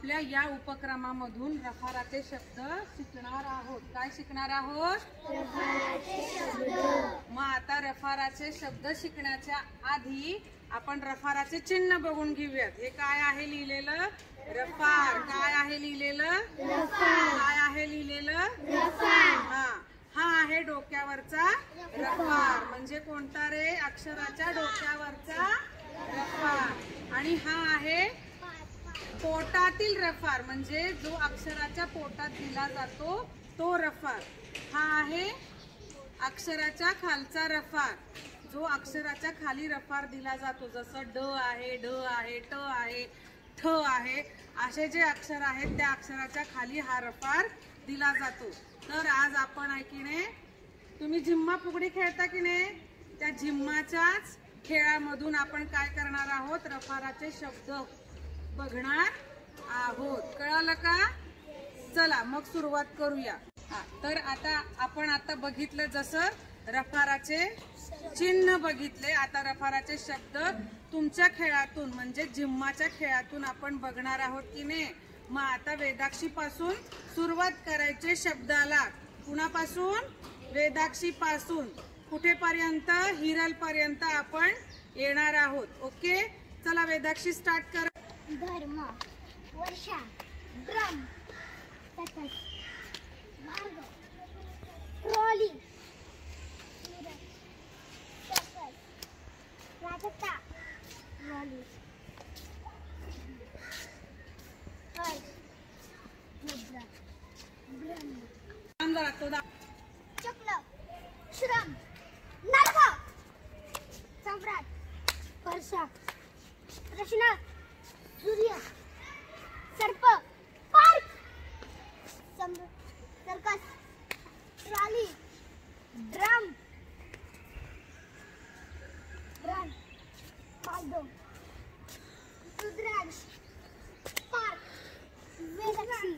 आपल्या या उपक्रमामधून रफाराचे शब्द शिकणार आहोत। काय शिकणार आहोत? रफाराचे शब्द। मग आता रफाराचे शब्द शिकण्याच्या आधी आपण रफाराचे चिन्ह बघून घेऊयात। हे काय आहे लिहिलेलं? रफार। काय आहे लिहिलेलं? रफार। काय आहे लिहिलेलं? रफार। हा आहे डोक्यावरचा रफार, म्हणजे कोणता रे? अक्षराच्या डोक्यावरचा रफार। आणि हा आहे पोटातील रफार, म्हणजे जो अक्षराच्या पोटात दिला जातो तो रफार। हा आहे अक्षराच्या खालचा रफार, जो अक्षराच्या खाली रफार दिला जातो, जसं ड आहे, ढ आहे, ट आहे, ठ आहे, असे जे अक्षर आहेत त्या अक्षराच्या खाली हा रफार दिला जातो। तर आज आपण आहे की नाही, तुम्ही झिम्मा फुगडी खेळता की नाही, त्या झिम्माच्याच खेळामधून आपण काय करणार आहोत? रफाराचे शब्द बघणार आहोत। कळालं का? चला मग सुरुवात करूया। तर आता आपण बघितलं जसं रफाराचे चिन्ह बघितले, आता रफाराचे शब्द तुमच्या खेळातून म्हणजे झिम्माच्या खेळातून आपण बघणार आहोत की नाही। मग आता वेदाक्षी पासून सुरुवात करायचे शब्दाला। कुणापासून? वेदाक्षी पासून कुठेपर्यंत? हिरल पर्यंत आपण येणार आहोत। ओके, चला वेदाक्षी स्टार्ट कर। धर्म, वर्षा, ड्रम, तटस, मार्ग, ट्रॉली, राजता, ट्रॉली, मुद्रा, ब्रह्म, चक्र, श्रम, नर्क, सम्राट, वर्षा, प्रश्न, सूर्य, सर्प, park, circus, trolley, drum, run, पालदो, रुद्राक्ष, पार्क, वेदाक्षी,